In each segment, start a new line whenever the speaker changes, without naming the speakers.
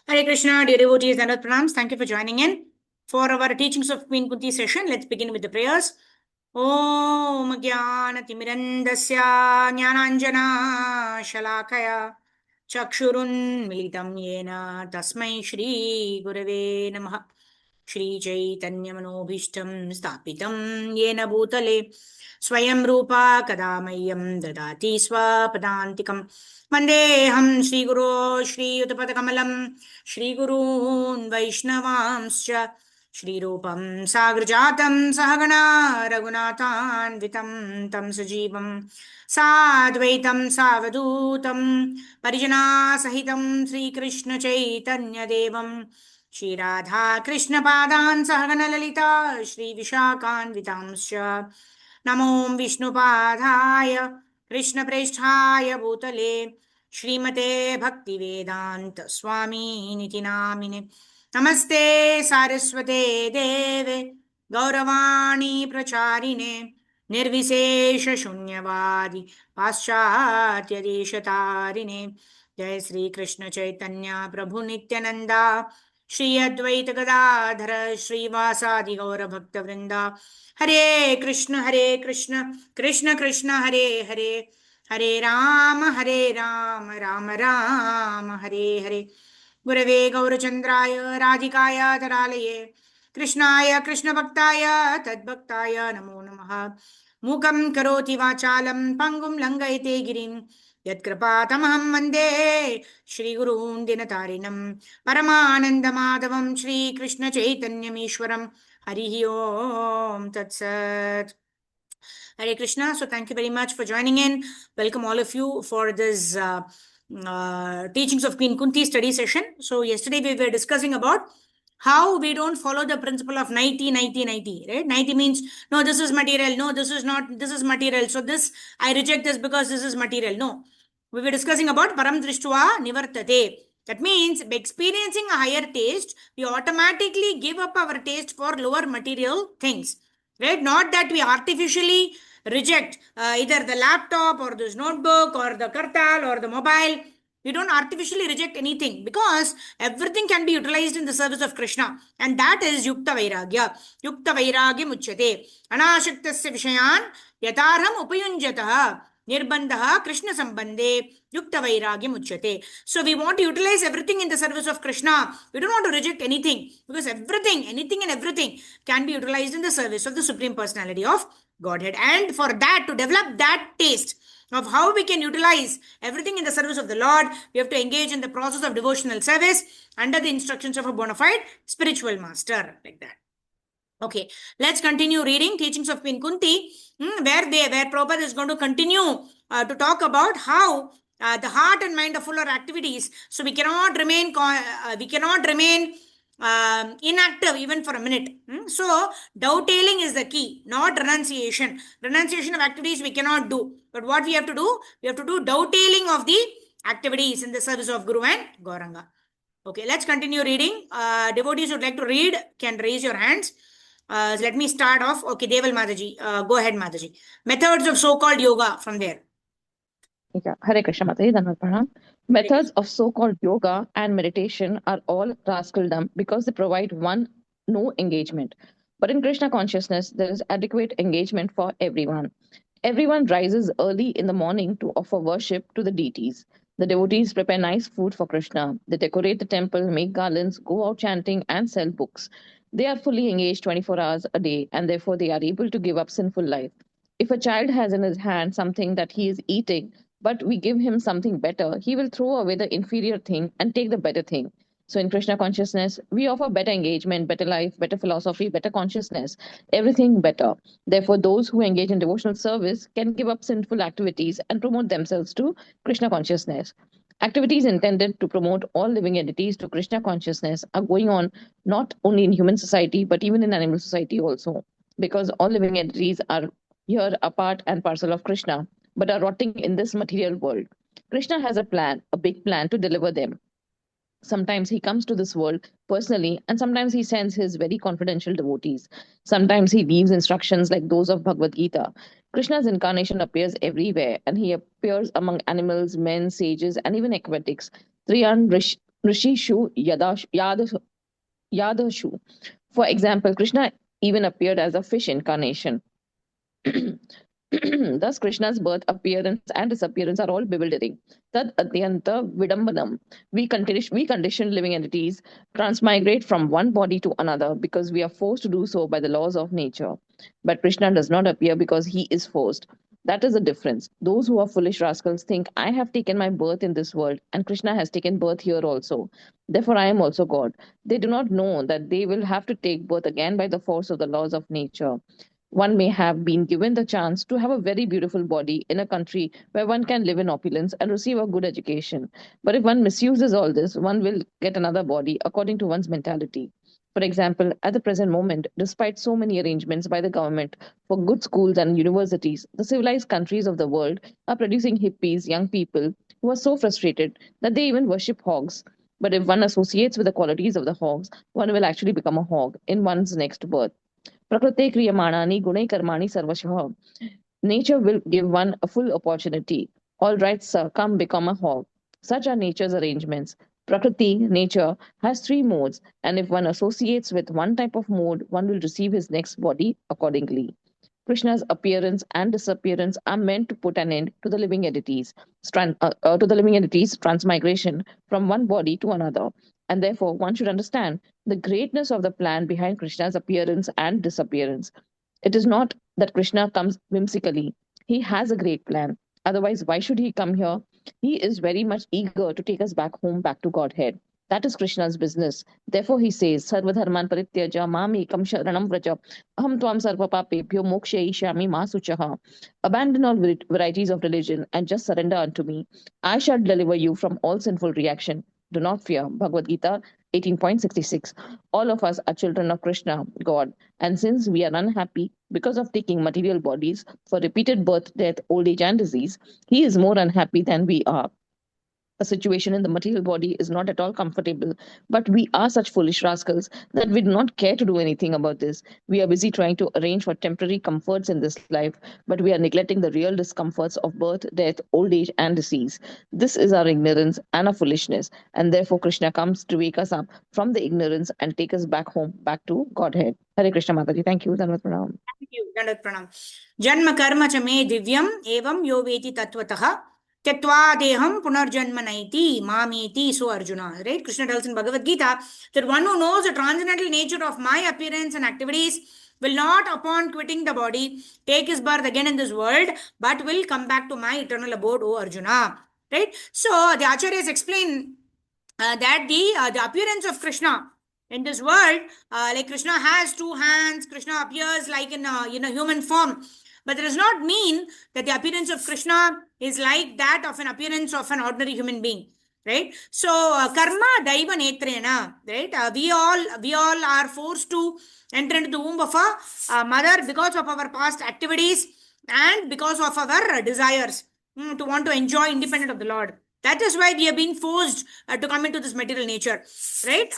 Hare Krishna, dear devotees, and pranams. Thank you for joining in. For our teachings of Queen Kunti session, let's begin with the prayers. Om Jnana Timirandasya Jnananjana Shalakaya Chakshurun Militam Yena Tasmai Shri Gurave Namaha Shri Chaitanya Manobhishtam Stapitam Yena Bhutale Swayam Rupa Kadamayyam Dadati Swapadantikam Vandeham Shri Guru Shri Utapatakamalam Shri Gurun Vaishnavamscha श्रीरूपं साग्रजातं सहगणा रघुनाथान्वितं तं सजीवं साद्वैतं सावधूतं परिजनासहितं श्रीकृष्णचैतन्यदेवं श्रीराधाकृष्णपादान् सहगणललिता श्रीविशाखान्वितांश्च नमो विष्णुपादाय कृष्णप्रेष्ठाय भूतले श्रीमते भक्तिवेदान्त स्वामीनिति नामिने नमस्ते सारस्वते देवे गौरवाणी प्रचारिणे निर्विशेष शून्यवादी पाश्चात्य देशतारिणे जय श्री कृष्ण चैतन्य प्रभु नित्यानंदा श्री अद्वैत गदाधर श्रीवासादि गौर भक्त वृंदा हरे कृष्ण कृष्ण कृष्ण हरे हरे हरे राम राम राम हरे हरे गुरवे गौरचंद्राय राधिकाय तरालये कृष्णाय कृष्णभक्ताय तद्भक्ताय नमो नमः मूकं करोति वाचालं पङ्गुं लङ्घयते गिरिं यत्कृपातमहं वन्दे श्रीगुरून् दिनतारिणं परमानन्दमाधवं श्रीकृष्णचैतन्यमीश्वरं हरिः ओम् तत्सत्. Hare Krishna. So thank you very much for joining in. Welcome all of you for this teachings of Queen Kunti study session. So yesterday we were discussing about how we don't follow the principle of 90, 90, 90, right? 90 means, no, this is material. No, this is not, this is material. So this, I reject this because this is material. No. We were discussing about param drishtva nivartate. That means by experiencing a higher taste, we automatically give up our taste for lower material things, right? Not that we artificially reject either the laptop or this notebook or the kartal or the mobile. We don't artificially reject anything because everything can be utilized in the service of Krishna, and that is Yukta Vairagya. Yukta Vairagyam Uchyate. Anashaktasya Vishayan Yatarham Upayunjataha Nirbandha Krishna Sambandhe Yukta Vairagyam Uchyate. So we want to utilize everything in the service of Krishna. We don't want to reject anything because everything, anything and everything can be utilized in the service of the Supreme Personality of Godhead. And for that, to develop that taste of how we can utilize everything in the service of the Lord, we have to engage in the process of devotional service under the instructions of a bona fide spiritual master, like that. Okay, let's continue reading teachings of Queen Kunti, where Prabhupada is going to continue to talk about how the heart and mind are full of activities. So we cannot remain inactive even for a minute. So dovetailing is the key, not renunciation. Renunciation of activities we cannot do. But what we have to do? We have to do dovetailing of the activities in the service of Guru and Gauranga. Okay, let's continue reading. Devotees who would like to read can raise your hands. Let me start off. Okay, Deval Mataji. Go ahead, Mataji. Methods of so-called yoga from there.
Yeah, Hare Krishna Mataji, Dhanavad Pranam. Methods of so-called yoga and meditation are all rascaldom because they provide no engagement. But in Krishna consciousness, there is adequate engagement for everyone. Everyone rises early in the morning to offer worship to the deities. The devotees prepare nice food for Krishna. They decorate the temple, make garlands, go out chanting, and sell books. They are fully engaged 24 hours a day, and therefore they are able to give up sinful life. If a child has in his hand something that he is eating, but we give him something better, he will throw away the inferior thing and take the better thing. So in Krishna consciousness, we offer better engagement, better life, better philosophy, better consciousness, everything better. Therefore, those who engage in devotional service can give up sinful activities and promote themselves to Krishna consciousness. Activities intended to promote all living entities to Krishna consciousness are going on not only in human society, but even in animal society also, because all living entities are here a part and parcel of Krishna, but are rotting in this material world. Krishna has a plan, a big plan to deliver them. Sometimes he comes to this world personally, and sometimes he sends his very confidential devotees. Sometimes he leaves instructions like those of Bhagavad Gita. Krishna's incarnation appears everywhere, and he appears among animals, men, sages, and even aquatics. Rishishu Yadashu. For example, Krishna even appeared as a fish incarnation. Thus, Krishna's birth, appearance, and disappearance are all bewildering. Tad atyanta vidambanam. We conditioned living entities transmigrate from one body to another because we are forced to do so by the laws of nature. But Krishna does not appear because he is forced. That is the difference. Those who are foolish rascals think, I have taken my birth in this world, and Krishna has taken birth here also. Therefore, I am also God. They do not know that they will have to take birth again by the force of the laws of nature. One may have been given the chance to have a very beautiful body in a country where one can live in opulence and receive a good education. But if one misuses all this, one will get another body according to one's mentality. For example, at the present moment, despite so many arrangements by the government for good schools and universities, the civilized countries of the world are producing hippies, young people, who are so frustrated that they even worship hogs. But if one associates with the qualities of the hogs, one will actually become a hog in one's next birth. Prakrite kriyamanani gunai karmani sarvashah. Nature will give one a full opportunity. All right, sir, come become a hog. Such are nature's arrangements. Prakriti, nature, has three modes, and if one associates with one type of mode, one will receive his next body accordingly. Krishna's appearance and disappearance are meant to put an end to the living entities' transmigration from one body to another, and therefore one should understand the greatness of the plan behind Krishna's appearance and disappearance. It is not that Krishna comes whimsically; he has a great plan. Otherwise, why should he come here? He is very much eager to take us back home, back to Godhead. That is Krishna's business. Therefore, he says, Sarvadharman parityaja mamekam sharanam vraja aham tvam sarvapapebhyo mokshayishyami ma suchaha. Abandon all varieties of religion and just surrender unto me. I shall deliver you from all sinful reaction. Do not fear. Bhagavad Gita 18.66. All of us are children of Krishna, God, and since we are unhappy because of taking material bodies for repeated birth, death, old age, and disease, he is more unhappy than we are. A situation in the material body is not at all comfortable, but we are such foolish rascals that we do not care to do anything about this. We are busy trying to arrange for temporary comforts in this life, but we are neglecting the real discomforts of birth, death, old age, and disease. This is our ignorance and our foolishness, and therefore Krishna comes to wake us up from the ignorance and take us back home, back to Godhead. Hare Krishna Mataji. Thank you. Dhanavad pranam.
Thank you. Dandavat pranam. Janma karma cha me divyam evam yo veti tatvatah त्यक्त्वा देहम पुनर्जन्म नैति मामेति. So Arjuna, right? Krishna tells in Bhagavad Gita that one who knows the transcendental nature of my appearance and activities will not, upon quitting the body, take his birth again in this world, but will come back to my eternal abode, O Arjuna. Right? So the Acharyas explain that the appearance of Krishna in this world, like Krishna has two hands, Krishna appears like in a human form. But that does not mean that the appearance of Krishna is like that of an appearance of an ordinary human being, right? So karma daiva netrena, right? We all are forced to enter into the womb of a mother because of our past activities and because of our desires to want to enjoy independent of the Lord. That is why we are being forced to come into this material nature, right?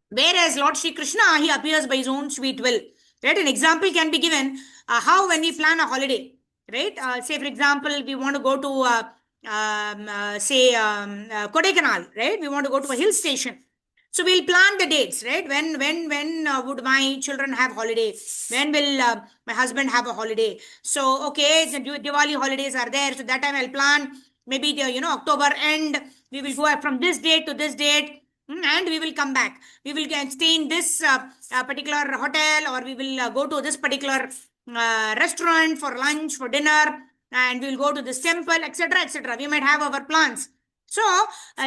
Whereas Lord Shri Krishna, he appears by his own sweet will. Right? An example can be given how when we plan a holiday, right? Say, for example, we want to go to, Kodaikanal, right? We want to go to a hill station. So we'll plan the dates, right? When would my children have holiday? When will my husband have a holiday? So, okay, the Diwali holidays are there. So that time I'll plan maybe the, October end. We will go from this date to this date. And we will come back. We will stay in this particular hotel, or we will go to this particular restaurant for lunch, for dinner, and we will go to this temple, etc., etc. We might have our plans. So,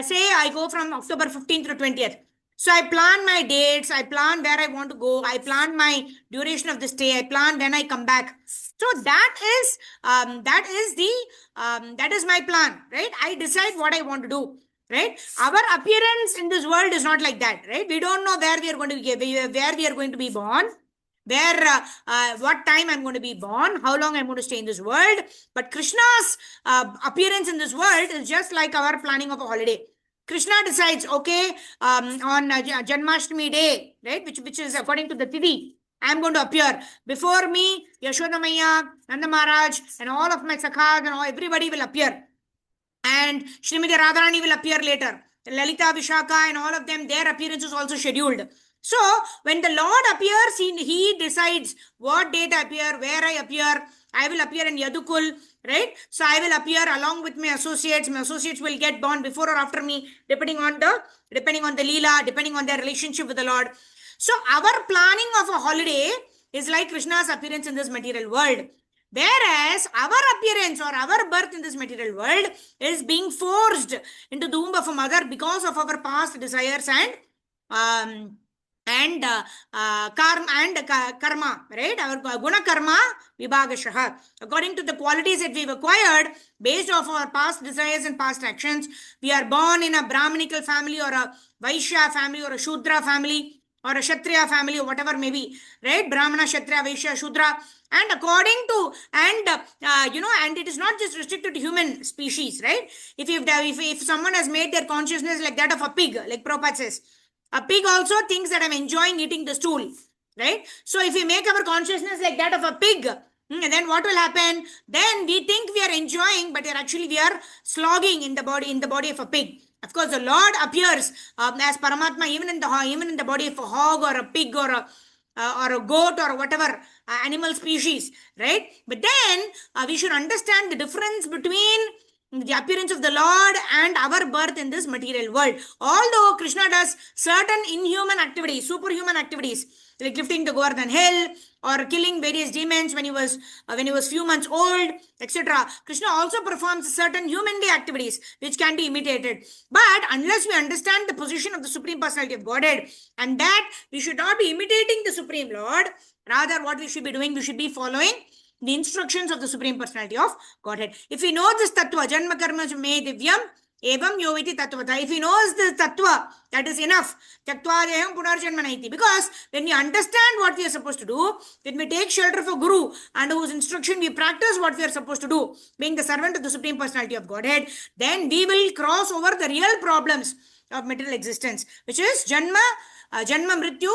say I go from October 15th to 20th. So I plan my dates, I plan where I want to go, I plan my duration of the stay, I plan when I come back. So that is my plan, right? I decide what I want to do. Right? Our appearance in this world is not like that, right? We don't know where we are going to be born, what time I'm going to be born, how long I'm going to stay in this world. But Krishna's appearance in this world is just like our planning of a holiday. Krishna decides, okay, on Janmashtami day, right? Which is according to the Tithi, I'm going to appear. Before me, Yashoda Maiya, Nanda Maharaj, and all of my sakhas and everybody will appear. And Srimati Radharani will appear later. Lalita, Vishaka, and all of them, their appearance is also scheduled. So when the Lord appears, he decides what day to appear, where I appear. I will appear in Yadukul, right? So I will appear along with my associates. My associates will get born before or after me, depending on the Leela, depending on their relationship with the Lord. So our planning of a holiday is like Krishna's appearance in this material world. Whereas our appearance or our birth in this material world is being forced into the womb of a mother because of our past desires um, karma, right? Our guna karma vibhagashaha. According to the qualities that we've acquired based off our past desires and past actions, we are born in a Brahminical family or a Vaishya family or a Shudra family or a Kshatriya family or whatever may be, right? Brahmana, Kshatriya, Vaishya, Shudra. And according to, and it is not just restricted to human species, right? If someone has made their consciousness like that of a pig, like Prabhupada says, a pig also thinks that I'm enjoying eating the stool, right? So if we make our consciousness like that of a pig, then what will happen? Then we think we are enjoying, but actually we are slogging in the body of a pig. Of course, the Lord appears as Paramatma even in the body of a hog or a pig or a goat or whatever animal species, right? But then we should understand the difference between the appearance of the Lord and our birth in this material world. Although Krishna does certain inhuman activities, superhuman activities, like lifting the Govardhan hill or killing various demons when he was few months old, etc. Krishna also performs certain humanly activities which can be imitated. But unless we understand the position of the Supreme Personality of Godhead and that we should not be imitating the Supreme Lord, rather what we should be doing, we should be following the instructions of the Supreme Personality of Godhead. If he knows this tattva, janma karma me divyam, evam yoviti tattvata. If he knows this tattva, that is enough. Tyaktva punarjanmanaiti. Because when we understand what we are supposed to do, when we take shelter of a Guru under whose instruction we practice what we are supposed to do, being the servant of the Supreme Personality of Godhead, then we will cross over the real problems of material existence, which is janma mrityu,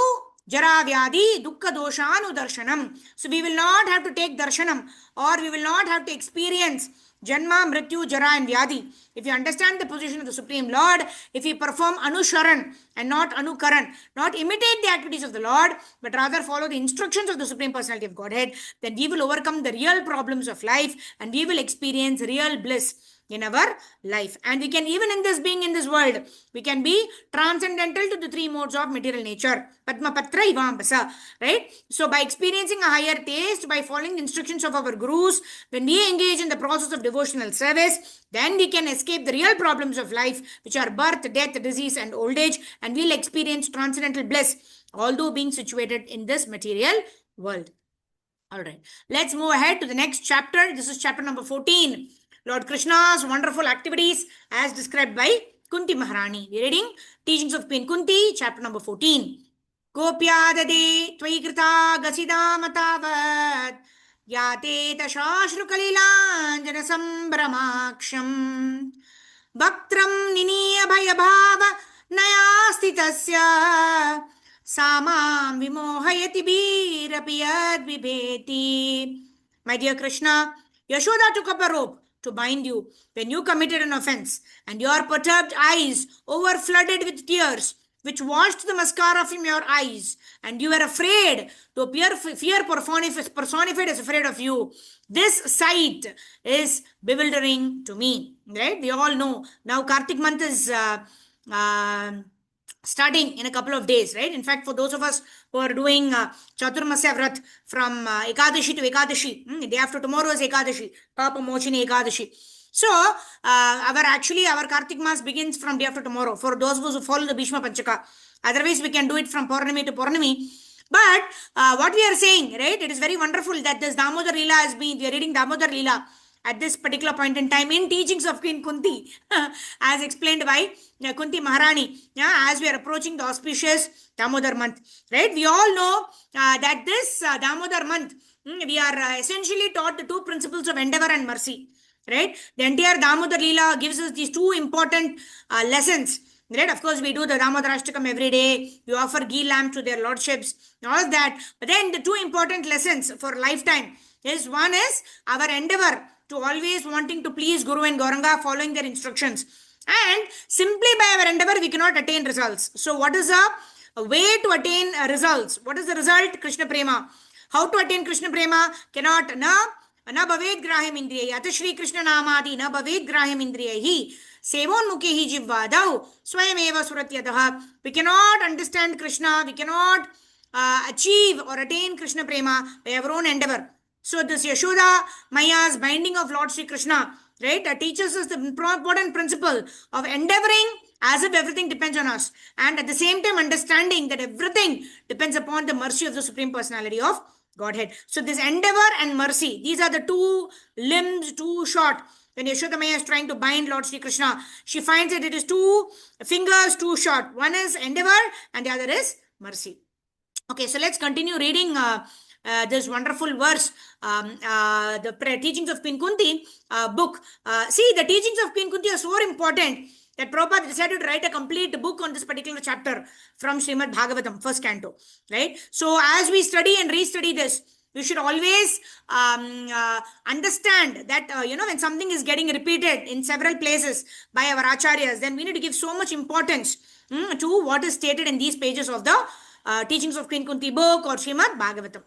Jara Vyadi, Dukkha Doshanu Darshanam. So we will not have to take darshanam or we will not have to experience Janma, Mrityu, Jara and Vyadi. If you understand the position of the Supreme Lord, if you perform Anusharan and not Anukaran, not imitate the activities of the Lord, but rather follow the instructions of the Supreme Personality of Godhead, then we will overcome the real problems of life and we will experience real bliss in our life. And we can, even in this being in this world, we can be transcendental to the three modes of material nature. Padma Patra Ivambasa, right? So by experiencing a higher taste, by following the instructions of our gurus, when we engage in the process of devotional service, then we can escape the real problems of life, which are birth, death, disease, and old age, and we'll experience transcendental bliss, although being situated in this material world. All right, let's move ahead to the next chapter. This is chapter number 14. Lord Krishna's wonderful activities as described by Kunti Maharani. We're reading Teachings of Queen Kunti, chapter number 14. Kopyadade Tvaikrita Gasidamatavat Yate Tashashrukalila Sambраmaksham Bhaktram Niniya Bhayabhava Nayastitasya Samam Vimohayati Birapiyad Vibheti. My dear Krishna, Yashoda took up a rope to bind you when you committed an offense, and your perturbed eyes overflooded with tears, which washed the mascara from your eyes, and you were afraid to appear fear personified as afraid of you. This sight is bewildering to me, right? We all know now Kartik month is starting in a couple of days, right? In fact, for those of us who are doing Chaturmasya Vrat from Ekadashi to Ekadashi, the day after tomorrow is Ekadashi, Papa Mochini Ekadashi. So, our Kartik Mas begins from day after tomorrow, for those of us who follow the Bhishma Panchaka. Otherwise, we can do it from Purnami to Purnami. But what we are saying, right, it is very wonderful that this Damodar Leela has been, we are reading Damodar Leela at this particular point in time in Teachings of Queen Kunti, as explained by Kunti Maharani, as we are approaching the auspicious Damodar month, right? We all know that this Damodar month, we are essentially taught the two principles of endeavor and mercy, right? The entire Damodar Leela gives us these two important lessons, right? Of course, we do the Damodarashtakam every day. We offer ghee lamp to their lordships, all of that. But then the two important lessons for lifetime is, one is our endeavor to always wanting to please Guru and Gauranga, following their instructions. And simply by our endeavor, we cannot attain results. So, what is a way to attain results? What is the result? Krishna Prema. How to attain Krishna Prema? Cannot, na bhaved grahim indriya. Ata Shri Krishna namadi na bhaved grahim indriya hi. Sevonmukhe hi jivvadau. Swayameva suratyatah. We cannot understand Krishna. We cannot achieve or attain Krishna Prema by our own endeavor. So this Yashoda Maya's binding of Lord Sri Krishna, right, teaches us the important principle of endeavoring as if everything depends on us, and at the same time understanding that everything depends upon the mercy of the Supreme Personality of Godhead. So this endeavor and mercy, these are the two limbs too short. When Yashoda Maya is trying to bind Lord Sri Krishna, she finds that it is two fingers too short. One is endeavor and the other is mercy. Okay, so let's continue reading this wonderful verse, the teachings of Queen Kunti book. See, the teachings of Queen Kunti are so important that Prabhupada decided to write a complete book on this particular chapter from Srimad Bhagavatam, first canto, right? So as we study and restudy this, we should always understand that, when something is getting repeated in several places by our acharyas, then we need to give so much importance to what is stated in these pages of the teachings of Queen Kunti book or Srimad Bhagavatam.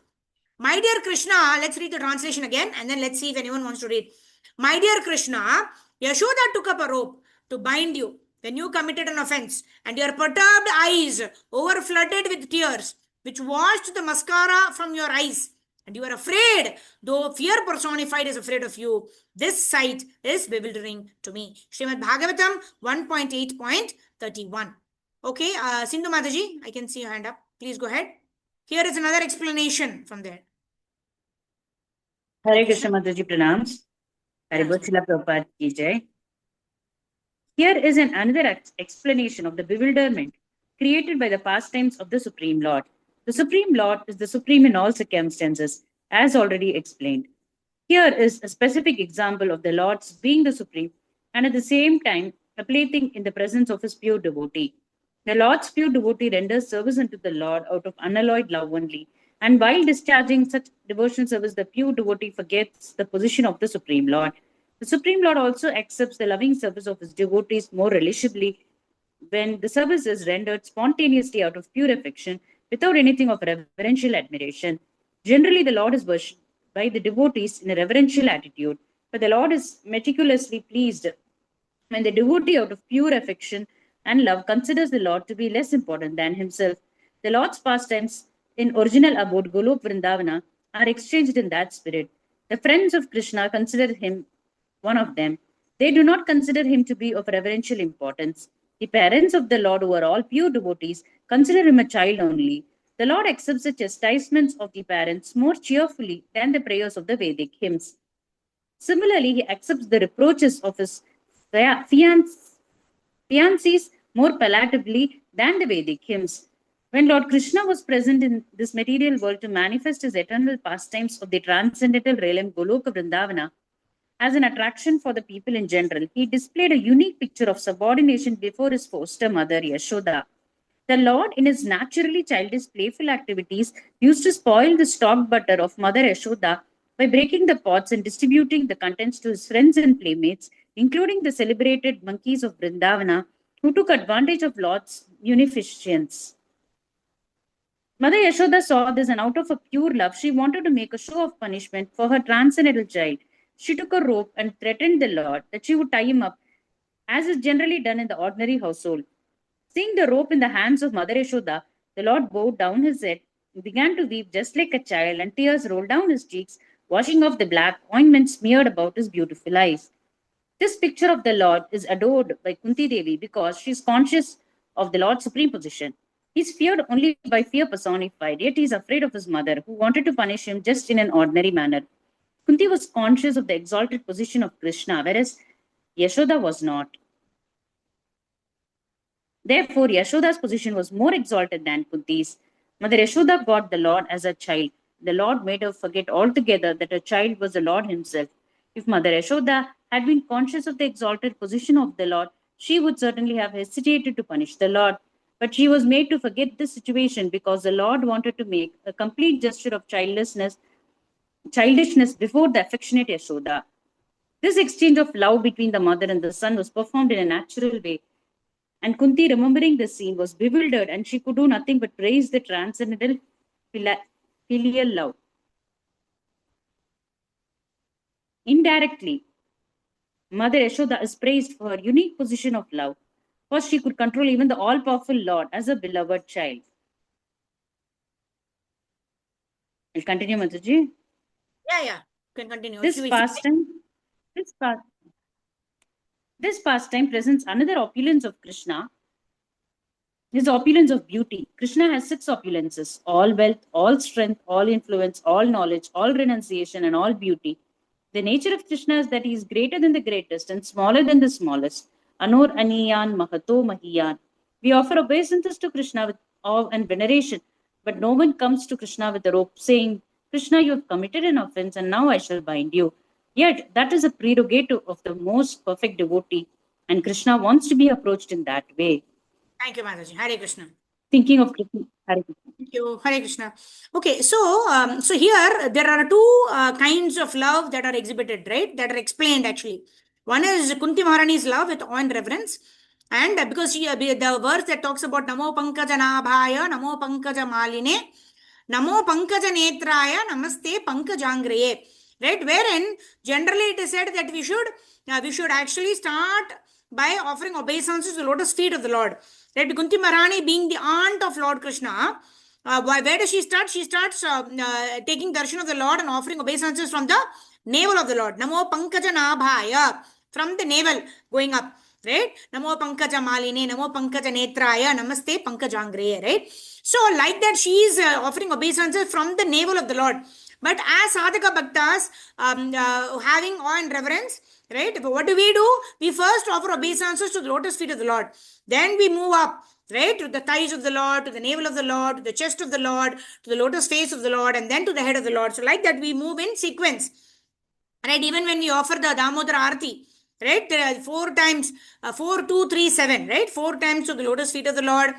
My dear Krishna, let's read the translation again and then let's see if anyone wants to read. My dear Krishna, Yashoda took up a rope to bind you when you committed an offense, and your perturbed eyes overflooded with tears, which washed the mascara from your eyes, and you are afraid, though fear personified is afraid of you. This sight is bewildering to me. Srimad Bhagavatam 1.8.31. Okay, Sindhu Mataji, I can see your hand up. Please go ahead. Here is another explanation from there.
Hare Krishna Mataji pranams. Haribol Srila Prabhupada ki jai. Here is another explanation of the bewilderment created by the pastimes of the Supreme Lord. The Supreme Lord is the supreme in all circumstances, as already explained. Here is a specific example of the Lord's being the supreme and at the same time appealing in the presence of his pure devotee. The Lord's pure devotee renders service unto the Lord out of unalloyed love only, and while discharging such devotional service, the pure devotee forgets the position of the Supreme Lord. The Supreme Lord also accepts the loving service of his devotees more relishably when the service is rendered spontaneously out of pure affection without anything of reverential admiration. Generally, the Lord is worshipped by the devotees in a reverential attitude, but the Lord is meticulously pleased when the devotee out of pure affection and love considers the Lord to be less important than himself. The Lord's pastimes in original abode Golok Vrindavana are exchanged in that spirit. The friends of Krishna consider him one of them. They do not consider him to be of reverential importance. The parents of the Lord, who are all pure devotees, consider him a child only. The Lord accepts the chastisements of the parents more cheerfully than the prayers of the Vedic hymns. Similarly, he accepts the reproaches of his fiancés more palatably than the Vedic hymns. When Lord Krishna was present in this material world to manifest his eternal pastimes of the transcendental realm Goloka Vrindavana, as an attraction for the people in general, he displayed a unique picture of subordination before his foster mother Yashoda. The Lord, in his naturally childish, playful activities, used to spoil the stock butter of Mother Yashoda by breaking the pots and distributing the contents to his friends and playmates, including the celebrated monkeys of Vrindavana, who took advantage of Lord's munificence. Mother Yashoda saw this, and out of a pure love, she wanted to make a show of punishment for her transcendental child. She took a rope and threatened the Lord that she would tie him up, as is generally done in the ordinary household. Seeing the rope in the hands of Mother Yashoda, the Lord bowed down his head, began to weep just like a child, and tears rolled down his cheeks, washing off the black ointment smeared about his beautiful eyes. This picture of the Lord is adored by Kunti Devi because she is conscious of the Lord's supreme position. He is feared only by fear personified, yet he is afraid of his mother, who wanted to punish him just in an ordinary manner. Kunti was conscious of the exalted position of Krishna, whereas Yashoda was not. Therefore, Yashoda's position was more exalted than Kunti's. Mother Yashoda got the Lord as a child. The Lord made her forget altogether that her child was the Lord himself. If Mother Yashoda had been conscious of the exalted position of the Lord, she would certainly have hesitated to punish the Lord. But she was made to forget this situation because the Lord wanted to make a complete gesture of childishness before the affectionate Yashoda. This exchange of love between the mother and the son was performed in a natural way. And Kunti, remembering the scene, was bewildered, and she could do nothing but praise the transcendental filial love. Indirectly, Mother Yashoda is praised for her unique position of love. First, she could control even the all-powerful Lord as a beloved child. I'll continue, Mataji.
Yeah, yeah. You can continue.
This pastime presents another opulence of Krishna. His opulence of beauty. Krishna has 6 opulences: all wealth, all strength, all influence, all knowledge, all renunciation, and all beauty. The nature of Krishna is that he is greater than the greatest and smaller than the smallest. Anor Aniyan Mahato Mahiyan. We offer obeisances to Krishna with awe and veneration, but no one comes to Krishna with a rope saying, Krishna, you have committed an offense and now I shall bind you. Yet, that is a prerogative of the most perfect devotee, and Krishna wants to be approached in that way.
Thank you, Mataji. Hare Krishna.
Thinking of Krishna. Hare Krishna.
Thank you. Hare Krishna. Okay, so here there are two kinds of love that are exhibited, right? That are explained actually. One is Kunti Maharani's love with awe and reverence. And because the verse that talks about Namo Pankaja Nabhaya, Namo Pankaja Maline, Namo Pankaja Netraya, Namaste Pankajangraye. Right? Wherein generally it is said that we should actually start by offering obeisances to the lotus feet of the Lord. Right? Kunti Maharani being the aunt of Lord Krishna, where does she start? She starts taking darshan of the Lord and offering obeisances from the navel of the Lord. Namo Pankaja Nabhaya, from the navel going up. Right? Namo Pankaja Maline, Namo Pankaja Netraya, Namaste Pankajangraye. Right? So like that, she is offering obeisances from the navel of the Lord. But as sadhaka bhaktas, having awe and reverence, right? What do? We first offer obeisances to the lotus feet of the Lord. Then we move up, right? To the thighs of the Lord, to the navel of the Lord, to the chest of the Lord, to the lotus face of the Lord, and then to the head of the Lord. So like that, we move in sequence. Right? Even when we offer the Damodara Arati, right? There are 4 times, 4, 2, 3, 7, right? 4 times to the lotus feet of the Lord,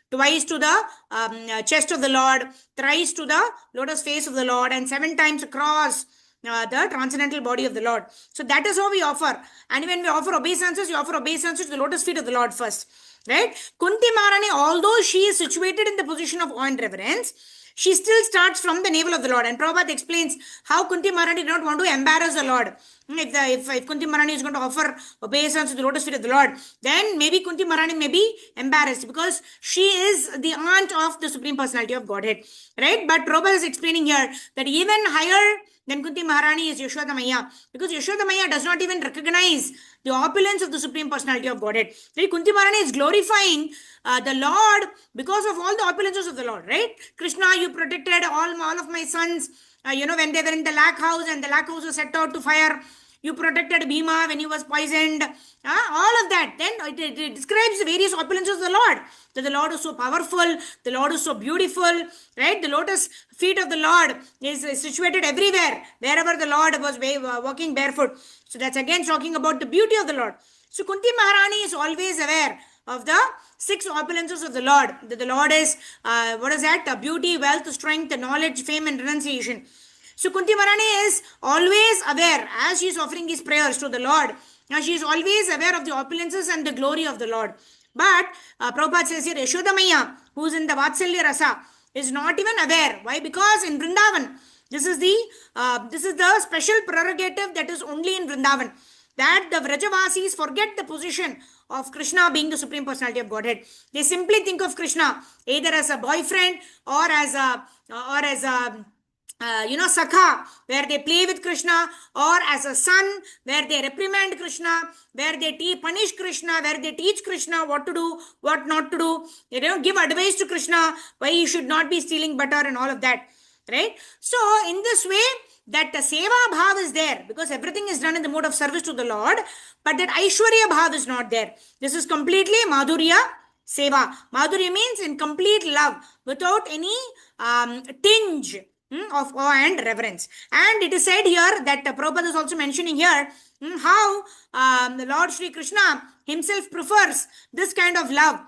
twice to the chest of the Lord, thrice to the lotus face of the Lord, and 7 times across the transcendental body of the Lord. So that is how we offer. And when we offer obeisances, we offer obeisances to the lotus feet of the Lord first. Right? Kunti Maharani, although she is situated in the position of awe and reverence, she still starts from the navel of the Lord. And Prabhupada explains how Kunti Maharani did not want to embarrass the Lord. If Kunti Maharani is going to offer obeisance to the lotus feet of the Lord, then maybe Kunti Maharani may be embarrassed because she is the aunt of the Supreme Personality of Godhead. Right? But Prabhupada is explaining here that even higher than Kunti Maharani is Yashoda Maya, because Yashoda Maya does not even recognize the opulence of the Supreme Personality of Godhead. Right? Kunti Maharani is glorifying the Lord because of all the opulences of the Lord. Right? Krishna, you protected all of my sons, when they were in the lac house and the lac house was set out to fire. You protected Bhima when he was poisoned. All of that. Then it describes the various opulences of the Lord. That the Lord is so powerful. The Lord is so beautiful. Right? The lotus feet of the Lord is situated everywhere. Wherever the Lord was walking barefoot. So that's again talking about the beauty of the Lord. So Kunti Maharani is always aware of the 6 opulences of the Lord. That the Lord is, what is that? Beauty, wealth, strength, knowledge, fame and renunciation. So Kunti Maharani is always aware as she is offering these prayers to the Lord. Now she is always aware of the opulences and the glory of the Lord. But Prabhupada says here, Yashoda Maya, who is in the Vatsalya Rasa, is not even aware. Why? Because in Vrindavan, this is the special prerogative that is only in Vrindavan. That the Vrajavasis forget the position of Krishna being the Supreme Personality of Godhead. They simply think of Krishna either as a boyfriend or as a Sakha, where they play with Krishna, or as a son, where they reprimand Krishna, where they punish Krishna, where they teach Krishna what to do, what not to do. They don't give advice to Krishna why he should not be stealing butter and all of that. Right? So, in this way, that seva bhav is there because everything is done in the mode of service to the Lord, but that Aishwarya bhav is not there. This is completely Madhurya seva. Madhurya means in complete love without any tinge of awe and reverence. And it is said here that Prabhupada is also mentioning here how the Lord Sri Krishna himself prefers this kind of love.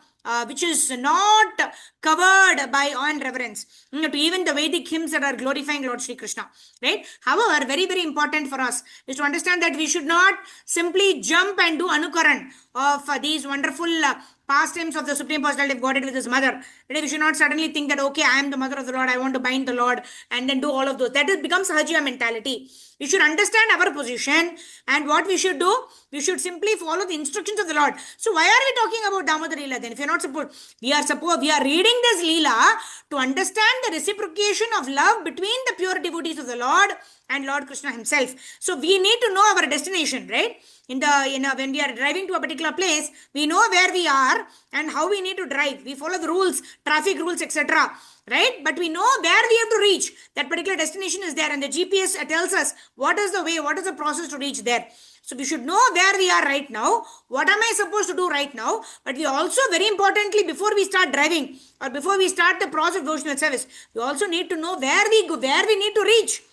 which is not covered by awe and reverence, to even the Vedic hymns that are glorifying Lord Sri Krishna, right? However, very, very important for us is to understand that we should not simply jump and do anukaran of these wonderful pastimes of the Supreme Personality of Godhead with his mother. Right? We should not suddenly think that, okay, I am the mother of the Lord, I want to bind the Lord, and then do all of those. That becomes Sahajiya mentality. We should understand our position, and what we should do, we should simply follow the instructions of the Lord. So why are we talking about Damodar Leela then? If you're not supposed, we are reading this Leela to understand the reciprocation of love between the pure devotees of the Lord and Lord Krishna himself. So we need to know our destination, right? When we are driving to a particular place, we know where we are and how we need to drive. We follow the rules, traffic rules, etc., right? But we know where we have to reach. That particular destination is there, and the GPS tells us what is the way, what is the process to reach there. So we should know where we are right now, what am I supposed to do right now. But we also, very importantly, before we start driving or before we start the process of devotional service, we also need to know where we go, where we need to reach.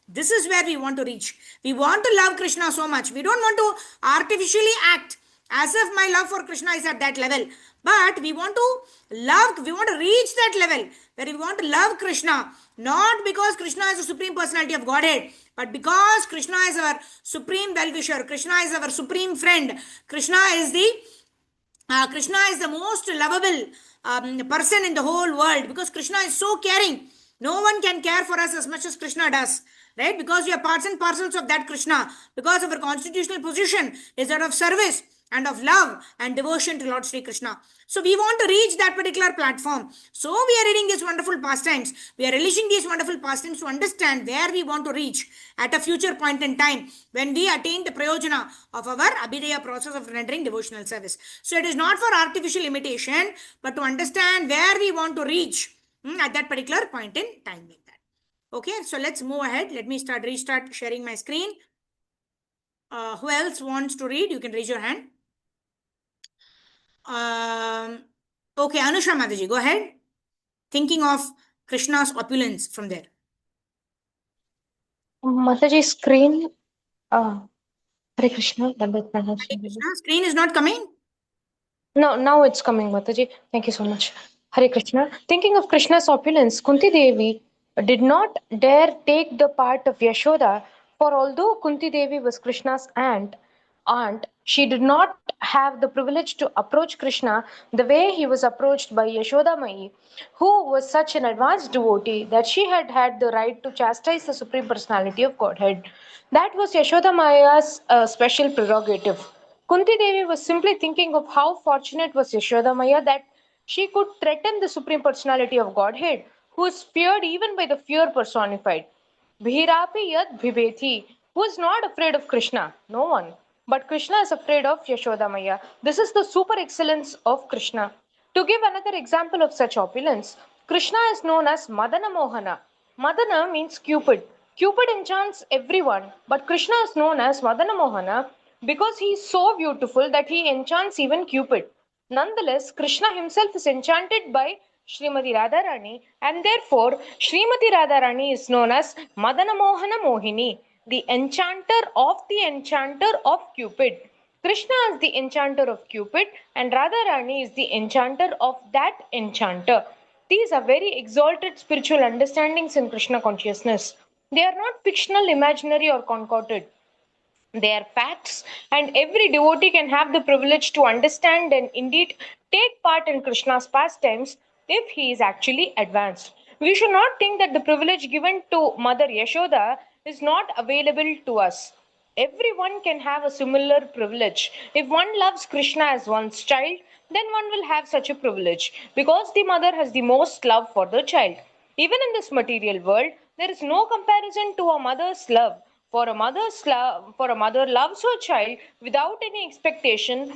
This is where we want to reach. We want to love Krishna so much. We don't want to artificially act as if my love for Krishna is at that level. But we want to reach that level where we want to love Krishna, not because Krishna is the Supreme Personality of Godhead, but because Krishna is our supreme well-wisher, Krishna is our supreme friend, Krishna is the most lovable person in the whole world, because Krishna is so caring. No one can care for us as much as Krishna does, right? Because we are parts and parcels of that Krishna, because our constitutional position is that of service and of love and devotion to Lord Sri Krishna. So we want to reach that particular platform. So we are reading these wonderful pastimes. We are relishing these wonderful pastimes to understand where we want to reach at a future point in time when we attain the prayojana of our Abhidheya process of rendering devotional service. So it is not for artificial imitation, but to understand where we want to reach at that particular point in time like that. Okay, so let's move ahead. Let me restart sharing my screen. Who else wants to read? You can raise your hand. Okay, Anusha Mataji, go ahead. Thinking of Krishna's opulence from there.
Mataji, screen. Hare Krishna. Dandavat Pranam.
Hare Krishna, screen is not coming?
No, now it's coming, Mataji. Thank you so much. Hare Krishna. Thinking of Krishna's opulence, Kunti Devi did not dare take the part of Yashoda, for although Kunti Devi was Krishna's aunt, she did not have the privilege to approach Krishna the way he was approached by Yashoda Mai, who was such an advanced devotee that she had had the right to chastise the Supreme Personality of Godhead. That was Yashoda Maya's special prerogative. Kunti Devi was simply thinking of how fortunate was Yashoda Maya that she could threaten the Supreme Personality of Godhead, who is feared even by the fear personified. Bhirapi yad bhibethi, who is not afraid of Krishna? No one. But Krishna is afraid of Yashoda Maya. This is the super excellence of Krishna. To give another example of such opulence, Krishna is known as Madana Mohana. Madana means Cupid. Cupid enchants everyone, but Krishna is known as Madana Mohana because he is so beautiful that he enchants even Cupid. Nonetheless, Krishna himself is enchanted by Srimati Radharani, and therefore Srimati Radharani is known as Madana Mohana Mohini, the enchanter of Cupid. Krishna is the enchanter of Cupid, and Radharani is the enchanter of that enchanter. These are very exalted spiritual understandings in Krishna consciousness. They are not fictional, imaginary, or concocted. They are facts, and every devotee can have the privilege to understand and indeed take part in Krishna's pastimes if he is actually advanced. We should not think that the privilege given to Mother Yashoda is not available to us. Everyone can have a similar privilege. If one loves Krishna as one's child, then one will have such a privilege because the mother has the most love for the child. Even in this material world, there is no comparison to a mother's love. For a mother loves her child without any expectation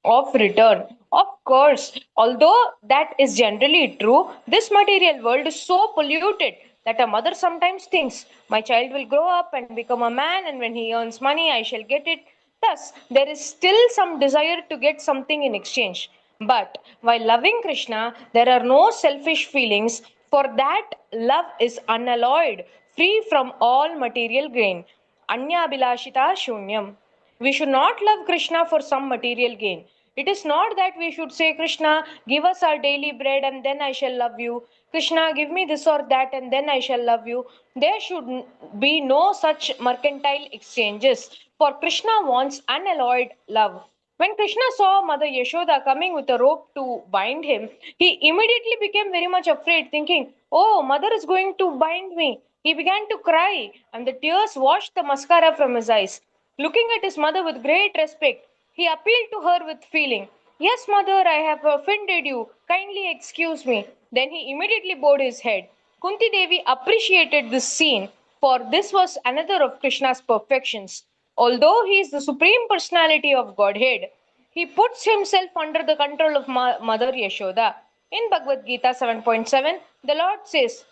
of return. Of course, although that is generally true, this material world is so polluted that a mother sometimes thinks, my child will grow up and become a man, and when he earns money, I shall get it. Thus, there is still some desire to get something in exchange. But while loving Krishna, there are no selfish feelings, for that love is unalloyed, free from all material gain. Anya Abhilashita Shunyam. We should not love Krishna for some material gain. It is not that we should say, Krishna, give us our daily bread and then I shall love you. Krishna, give me this or that and then I shall love you. There should be no such mercantile exchanges. For Krishna wants unalloyed love. When Krishna saw Mother Yashoda coming with a rope to bind him, he immediately became very much afraid, thinking, oh, Mother is going to bind me. He began to cry, and the tears washed the mascara from his eyes. Looking at his mother with great respect, he appealed to her with feeling. Yes, mother, I have offended you. Kindly excuse me. Then he immediately bowed his head. Kunti Devi appreciated this scene, for this was another of Krishna's perfections. Although he is the supreme personality of Godhead, he puts himself under the control of Mother Yashoda. In Bhagavad Gita 7.7, the Lord says,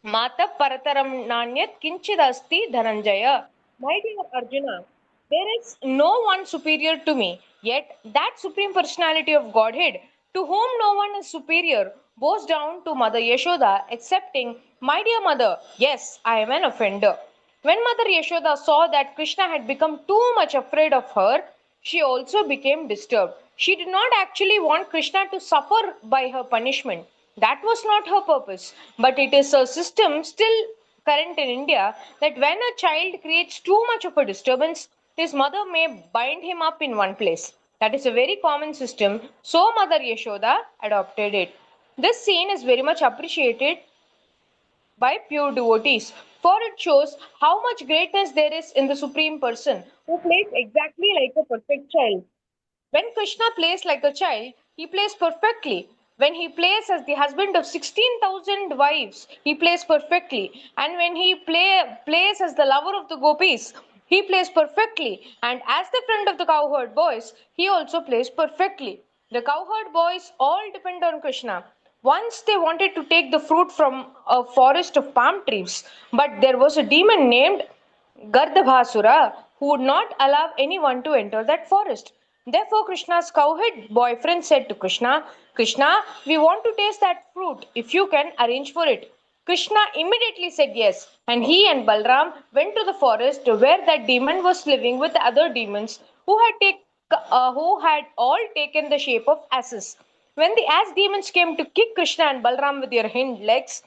Mata Parataram Nanyat Kinchidasti Dhananjaya. My dear Arjuna, there is no one superior to me, yet that supreme personality of Godhead, to whom no one is superior, bows down to Mother Yashoda, accepting, my dear mother, yes, I am an offender. When Mother Yashoda saw that Krishna had become too much afraid of her, she also became disturbed. She did not actually want Krishna to suffer by her punishment. That was not her purpose. But it is a system still current in India that when a child creates too much of a disturbance, his mother may bind him up in one place. That is a very common system. So Mother Yashoda adopted it. This scene is very much appreciated by pure devotees, for it shows how much greatness there is in the Supreme Person who plays exactly like a perfect child. When Krishna plays like a child, he plays perfectly. When he plays as the husband of 16,000 wives, he plays perfectly. And when he plays as the lover of the gopis, he plays perfectly. And as the friend of the cowherd boys, he also plays perfectly. The cowherd boys all depend on Krishna. Once they wanted to take the fruit from a forest of palm trees, but there was a demon named Gardhabasura who would not allow anyone to enter that forest. Therefore, Krishna's cowherd boyfriend said to Krishna, Krishna, we want to taste that fruit if you can arrange for it. Krishna immediately said yes, and he and Balram went to the forest where that demon was living with other demons who had all taken the shape of asses. When the ass demons came to kick Krishna and Balram with their hind legs,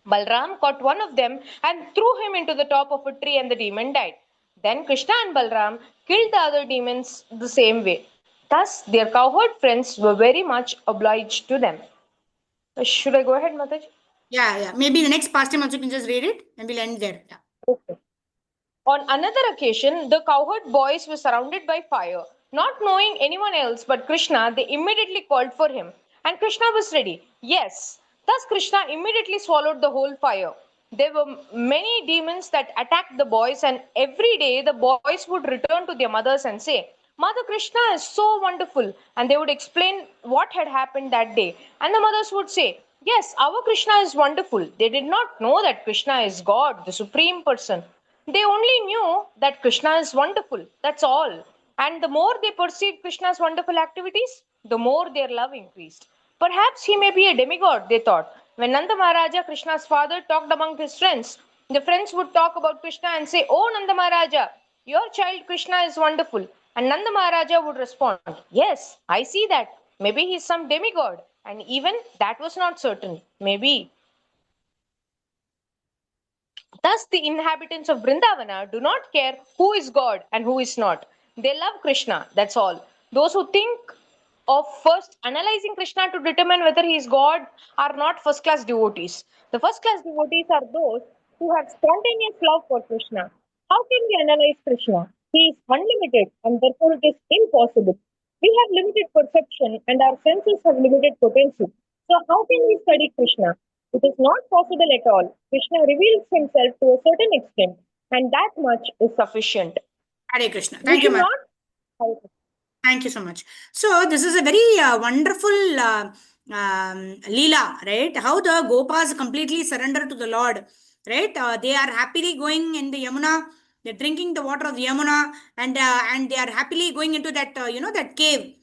Balram caught one of them and threw him into the top of a tree, and the demon died. Then Krishna and Balram killed the other demons the same way. Thus, their cowherd friends were very much obliged to them. Should I go ahead, Mataji?
Yeah. Maybe the next pastime also you can just read it and we'll end there. Yeah.
Okay. On another occasion, the cowherd boys were surrounded by fire. Not knowing anyone else but Krishna, they immediately called for him. And Krishna was ready. Yes. Thus, Krishna immediately swallowed the whole fire. There were many demons that attacked the boys, and every day the boys would return to their mothers and say, Mother Krishna is so wonderful. And they would explain what had happened that day. And the mothers would say, yes, our Krishna is wonderful. They did not know that Krishna is God, the Supreme Person. They only knew that Krishna is wonderful. That's all. And the more they perceived Krishna's wonderful activities, the more their love increased. Perhaps he may be a demigod, they thought. When Nanda Maharaja, Krishna's father, talked among his friends, the friends would talk about Krishna and say, oh Nanda Maharaja, your child Krishna is wonderful. And Nanda Maharaja would respond, yes, I see that. Maybe he's some demigod. And even that was not certain. Maybe. Thus, the inhabitants of Vrindavana do not care who is God and who is not. They love Krishna, that's all. Those who think of first analyzing Krishna to determine whether he is God are not first class devotees. The first class devotees are those who have spontaneous love for Krishna. How can we analyze Krishna? He is unlimited and therefore it is impossible. We have limited perception and our senses have limited potential. So, how can we study Krishna? It is not possible at all. Krishna reveals himself to a certain extent, and that much is sufficient.
Hare Krishna.
We
Thank you,
should
ma'am.
not.
Thank you so much. So this is a very wonderful Leela, right? How the Gopas completely surrender to the Lord, right? They are happily going in the Yamuna. They're drinking the water of the Yamuna, and they are happily going into that that cave,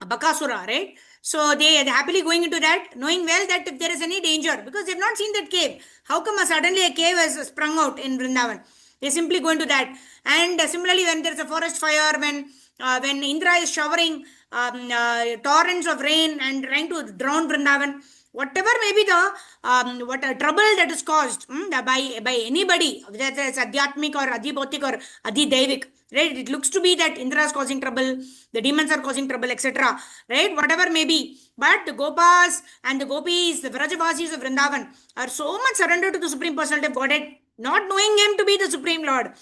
Bakasura, right? So they are happily going into that, knowing well that if there is any danger, because they've not seen that cave. How come suddenly a cave has sprung out in Vrindavan? They simply go into that. And similarly, when there's a forest fire, when when Indra is showering torrents of rain and trying to drown Vrindavan, whatever may be the what trouble that is caused by anybody, whether it's adhyatmic or adhibautik or adhidevik, right? It looks to be that Indra is causing trouble, the demons are causing trouble, etc. Right? Whatever may be. But the Gopas and the Gopis, the Vrajavasis of Vrindavan, are so much surrendered to the Supreme Personality of Godhead, not knowing him to be the Supreme Lord,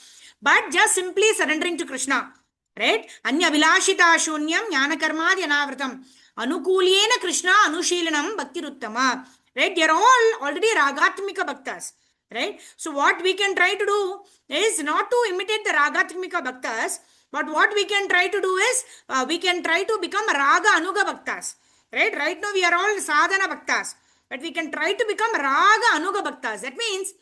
but just simply surrendering to Krishna. Right? Anya Vilashita Shunyam Jnana Karmadi Anavratam Anukulena Krishna Anushilanam Bhaktiruttama. Right? They are all already Ragatmika Bhaktas. Right? So what we can try to do is not to imitate the Ragatmika Bhaktas, but what we can try to do is we can try to become Raga Anuga Bhaktas. Right? Right now we are all Sadhana Bhaktas, but we can try to become Raga Anuga Bhaktas. That means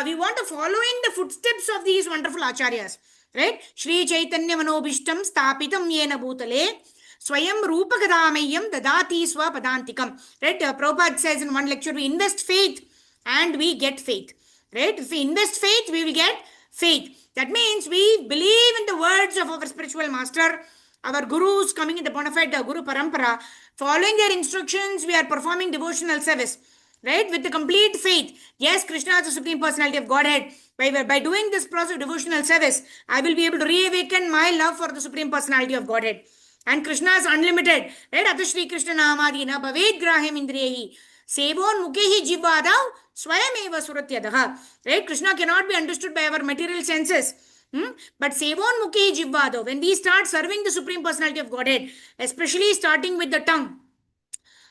we want to follow in the footsteps of these wonderful acharyas. Right? Shri Chaitanya Manobishtam Stapitam Yena Bhutale Swayam Rupakadamayam Dadati Swapadantikam. Right? Prabhupada says in one lecture, we invest faith and we get faith. Right? If we invest faith, we will get faith. That means we believe in the words of our spiritual master, our gurus coming in the bona fide Guru Parampara. Following their instructions, we are performing devotional service. Right? With the complete faith. Yes, Krishna is the Supreme Personality of Godhead. By doing this process of devotional service, I will be able to reawaken my love for the Supreme Personality of Godhead. And Krishna is unlimited. Right? Atha Shri Krishna Namadina Bhaved Graham Indriyahi Sevon Mukehi Jivadav Swayameva Suratyadaha. Right? Krishna cannot be understood by our material senses. But Sevon Mukehi Jivadav, when we start serving the Supreme Personality of Godhead, especially starting with the tongue,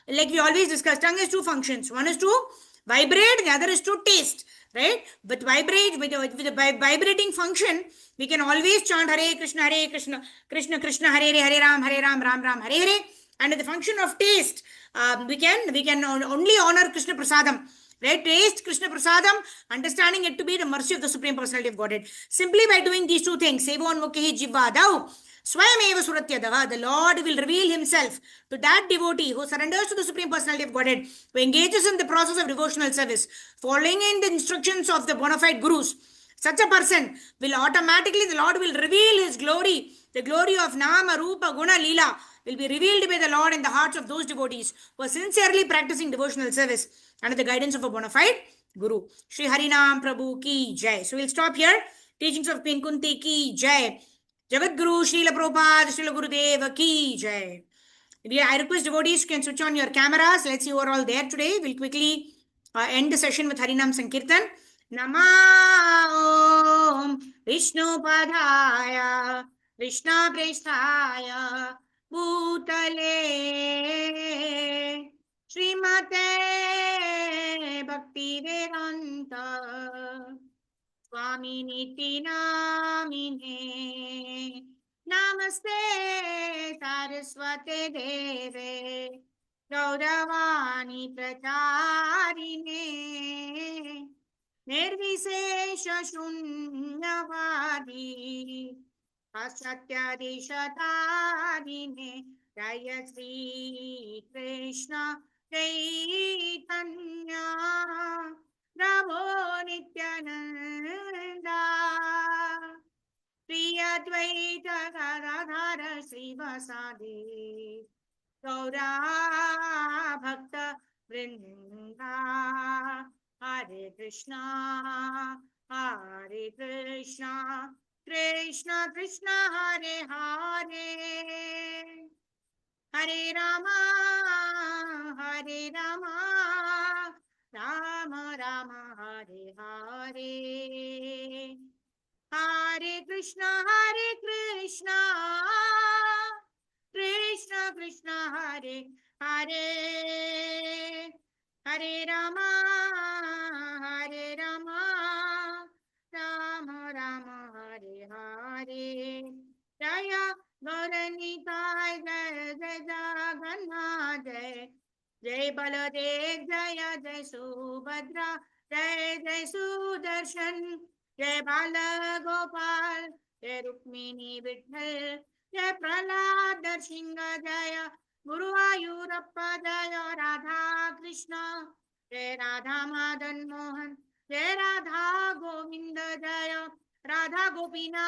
like we always discuss, tongue has two functions. One is to vibrate, the other is to taste. Right? But vibrate with the vibrating function, we can always chant Hare Krishna, Krishna Krishna, Hare Ram, Ram Ram, Hare Hare. And the function of taste, we can only honor Krishna Prasadam. Right? Taste Krishna Prasadam, understanding it to be the mercy of the Supreme Personality of Godhead. Simply by doing these two things, Sevon Mukhi Jivadav, Swayameva Suratyadaha, the Lord will reveal himself to that devotee who surrenders to the Supreme Personality of Godhead, who engages in the process of devotional service, following in the instructions of the bona fide gurus. Such a person will automatically, the Lord will reveal his glory, the glory of Nama, Rupa, Guna, Leela, will be revealed by the Lord in the hearts of those devotees who are sincerely practicing devotional service under the guidance of a bona fide guru. Shri Harinam Prabhu ki jai. So we'll stop here. Teachings of Queen Kunti ki jai. Jagat Guru Srila Prabhupada Srila Gurudev ki jai. I request devotees you can switch on your cameras. Let's see who are all there today. We'll quickly end the session with Harinam Sankirtan. Nama Om Vishnu Padaya Krishna Prestaya Bhutale Srimate Bhakti Vedanta Swami Niti Namine Namaste Saraswate Deve Gauravani Pracharine Nirvisesha Shunyavadi Pasatyadishatarine Jaya Sri Krishna Chaitanya Prabhu Nityananda Priya Dvaita Gadadhara Srivasadi Gaura Bhakta Vrinda Hare Krishna Krishna Krishna Hare Hare Hare Rama Rama Rama Hare Hare Hare Krishna Krishna Krishna Hare Hare Hare Rama Rama Rama Hare Hare Jaya Gauranitai Jaya Jagannath Jai Baladev Jaya Jai Subhadra Jai Sudarshan Jai Bala Gopal Jai Rukmini Vitthal Jai Prahlad Darshinga Jaya Guru Ayurappa Jaya Radha Krishna Jai Radha Madan Mohan Jai Radha Govinda Jaya Radha Gopinath